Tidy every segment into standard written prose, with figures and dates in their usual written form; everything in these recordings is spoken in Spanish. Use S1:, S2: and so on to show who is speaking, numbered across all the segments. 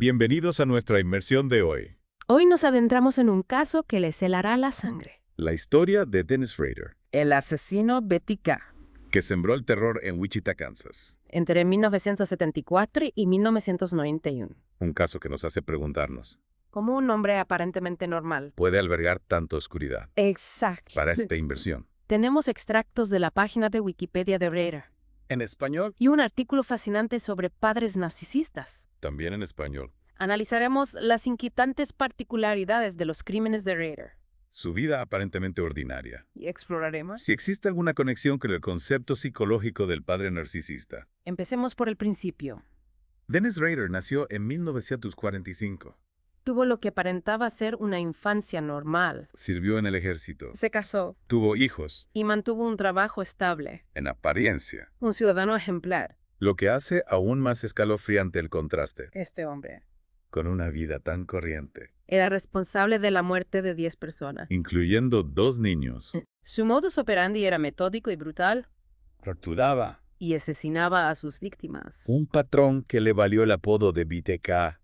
S1: Bienvenidos a nuestra inmersión de hoy.
S2: Hoy nos adentramos en un caso que les helará la sangre.
S1: La historia de Dennis Rader,
S3: El asesino Betty K.
S1: que sembró el terror en Wichita, Kansas.
S2: Entre 1974 y 1991.
S1: Un caso que nos hace preguntarnos,
S2: Como un hombre aparentemente normal.
S1: ¿puede albergar tanta oscuridad
S2: Exacto.
S1: para esta inversión?
S2: Tenemos extractos de la página de Wikipedia de Rader
S1: En español,
S2: y un artículo fascinante sobre padres narcisistas.
S1: también en español.
S2: Analizaremos las inquietantes particularidades de los crímenes de Rader.
S1: Su vida aparentemente ordinaria.
S2: Y exploraremos.
S1: Si existe alguna conexión con el concepto psicológico del padre narcisista.
S2: Empecemos por el principio.
S1: Dennis Rader nació en 1945.
S2: Tuvo lo que aparentaba ser una infancia normal.
S1: Sirvió en el ejército.
S2: Se casó
S1: Tuvo hijos,
S2: y mantuvo un trabajo estable.
S1: en apariencia.
S2: Un ciudadano ejemplar.
S1: Lo que hace aún más escalofriante el contraste.
S2: Este hombre
S1: Con una vida tan corriente,
S2: era responsable de la muerte de 10 personas.
S1: incluyendo 2 niños.
S2: Su modus operandi era metódico y brutal
S1: Torturaba.
S2: y asesinaba a sus víctimas.
S1: Un patrón que le valió el apodo de BTK.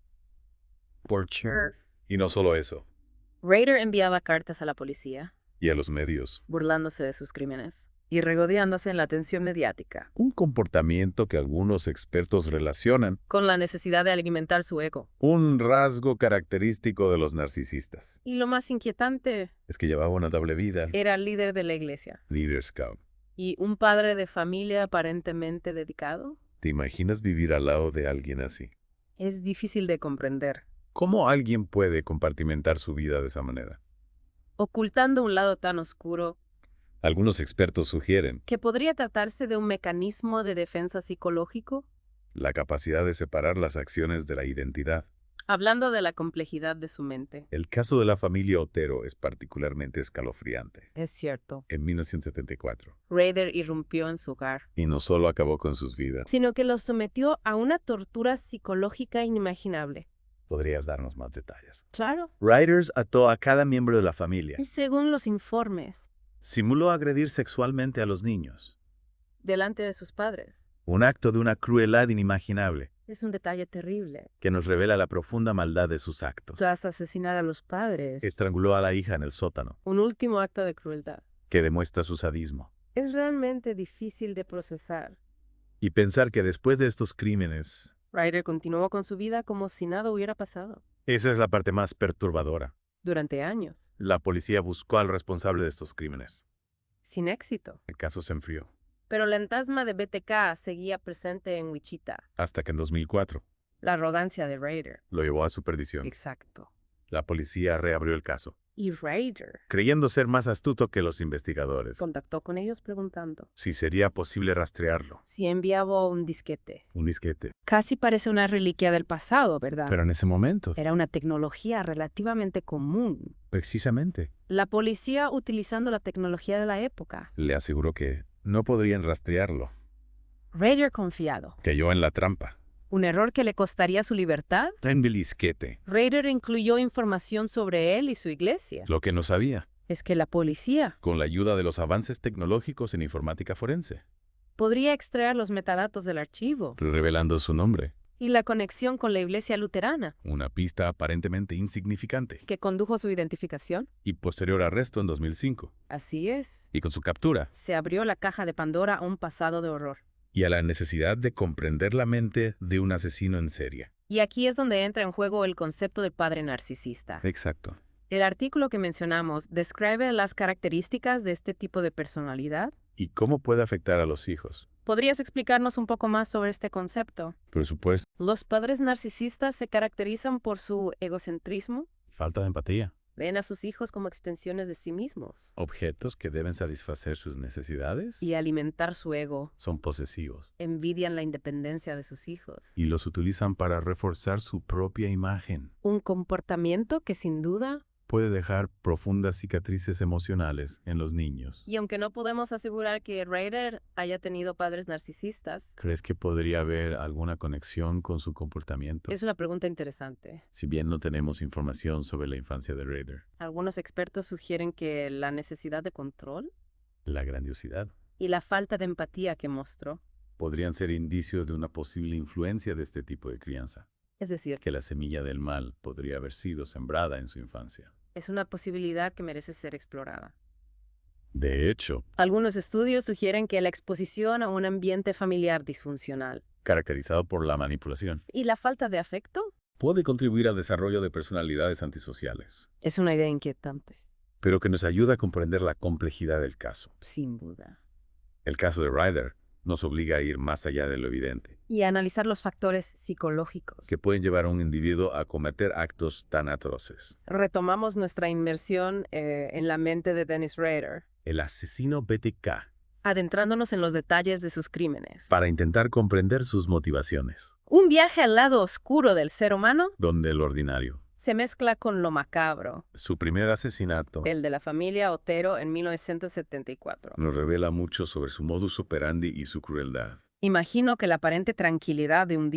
S1: Y no solo eso,
S2: Rader enviaba cartas a la policía,
S1: y a los medios.
S2: burlándose de sus crímenes y regodeándose en la atención mediática,
S1: Un comportamiento que algunos expertos relacionan,
S2: con la necesidad de alimentar su ego.
S1: un rasgo característico de los narcisistas.
S2: Y lo más inquietante,
S1: Es que llevaba una doble vida.
S2: era líder de la iglesia
S1: Leader Scout.
S2: y un padre de familia aparentemente dedicado.
S1: ¿Te imaginas vivir al lado de alguien así?
S2: Es difícil de comprender.
S1: ¿Cómo alguien puede compartimentar su vida de esa manera?
S2: Ocultando un lado tan oscuro
S1: Algunos expertos sugieren
S2: que podría tratarse de un mecanismo de defensa psicológico.
S1: la capacidad de separar las acciones de la identidad.
S2: Hablando de la complejidad de su mente.
S1: El caso de la familia Otero es particularmente escalofriante.
S2: Es cierto.
S1: En 1974.
S2: Rader irrumpió en su hogar,
S1: Y no solo acabó con sus vidas.
S2: sino que los sometió a una tortura psicológica inimaginable.
S1: ¿Podrías darnos más detalles?
S2: Claro.
S4: Riders ató a cada miembro de la familia.
S2: Según los informes,
S4: Simuló agredir sexualmente a los niños.
S2: delante de sus padres.
S4: Un acto de una crueldad inimaginable
S2: Es un detalle terrible.
S4: que nos revela la profunda maldad de sus actos.
S2: Tras asesinar a los padres,
S4: Estranguló a la hija en el sótano,
S2: un último acto de crueldad.
S4: que demuestra su sadismo.
S2: Es realmente difícil de procesar.
S4: Y pensar que después de estos crímenes,
S2: Rader continuó con su vida como si nada hubiera pasado.
S4: esa es la parte más perturbadora.
S2: Durante años,
S4: La policía buscó al responsable de estos crímenes.
S2: sin éxito.
S4: El caso se enfrió.
S2: Pero el fantasma de BTK seguía presente en Wichita.
S1: Hasta que en 2004
S2: La arrogancia de Rader.
S1: lo llevó a su perdición.
S2: Exacto.
S1: La policía reabrió el caso,
S2: Y Rader
S1: creyendo ser más astuto que los investigadores.
S2: contactó con ellos preguntando
S1: Si sería posible rastrearlo.
S2: si enviaba un disquete.
S1: Un disquete.
S2: Casi parece una reliquia del pasado, ¿verdad?
S1: Pero en ese momento,
S2: Era una tecnología relativamente común.
S1: precisamente,
S2: La policía utilizando la tecnología de la época.
S1: le aseguró que no podrían rastrearlo.
S2: Rader confiado.
S1: Cayó en la trampa.
S2: ¿Un error que le costaría su libertad?
S1: En el disquete.
S2: Rader incluyó información sobre él y su iglesia.
S1: Lo que no sabía,
S2: Es que la policía
S1: con la ayuda de los avances tecnológicos en informática forense,
S2: podría extraer los metadatos del archivo
S1: revelando su nombre.
S2: y la conexión con la iglesia luterana,
S1: Una pista aparentemente insignificante.
S2: que condujo a su identificación.
S1: Y posterior arresto en 2005.
S2: Así es.
S1: Y con su captura.
S2: Se abrió la caja de Pandora a un pasado de horror.
S1: Y a la necesidad de comprender la mente de un asesino en serie.
S2: Y aquí es donde entra en juego el concepto del padre narcisista.
S1: Exacto.
S2: El artículo que mencionamos describe las características de este tipo de personalidad.
S1: ¿Y cómo puede afectar a los hijos?
S2: ¿Podrías explicarnos un poco más sobre este concepto?
S1: Por supuesto.
S2: Los padres narcisistas se caracterizan por su egocentrismo.
S1: Falta de empatía.
S2: Ven a sus hijos como extensiones de sí mismos
S1: Objetos que deben satisfacer sus necesidades
S2: y alimentar su ego.
S1: son posesivos.
S2: Envidian la independencia de sus hijos.
S1: Y los utilizan para reforzar su propia imagen.
S2: Un comportamiento que sin duda,
S1: Puede dejar profundas cicatrices emocionales en los niños.
S2: y aunque no podemos asegurar que Rader haya tenido padres narcisistas,
S1: ¿Crees que podría haber alguna conexión con su comportamiento?
S2: es una pregunta interesante.
S1: Si bien no tenemos información sobre la infancia de Rader,
S2: Algunos expertos sugieren que la necesidad de control
S1: la grandiosidad
S2: y la falta de empatía que mostró
S1: podrían ser indicios de una posible influencia de este tipo de crianza.
S2: Es decir,
S1: Que la semilla del mal podría haber sido sembrada en su infancia.
S2: es una posibilidad que merece ser explorada.
S1: De hecho,
S2: Algunos estudios sugieren que la exposición a un ambiente familiar disfuncional
S1: caracterizado por la manipulación,
S2: y la falta de afecto
S1: puede contribuir al desarrollo de personalidades antisociales,
S2: es una idea inquietante,
S1: pero que nos ayuda a comprender la complejidad del caso.
S2: sin duda.
S1: El caso de Ryder nos obliga a ir más allá de lo evidente,
S2: Y a analizar los factores psicológicos.
S1: que pueden llevar a un individuo a cometer actos tan atroces.
S2: Retomamos nuestra inmersión en la mente de Dennis Rader,
S1: El asesino BTK,
S2: adentrándonos en los detalles de sus crímenes.
S1: para intentar comprender sus motivaciones,
S2: Un viaje al lado oscuro del ser humano
S1: donde el ordinario,
S2: se mezcla con lo macabro,
S1: su primer asesinato,
S2: el de la familia Otero en 1974.
S1: nos revela mucho sobre su modus operandi y su crueldad.
S2: Imagino que la aparente tranquilidad de un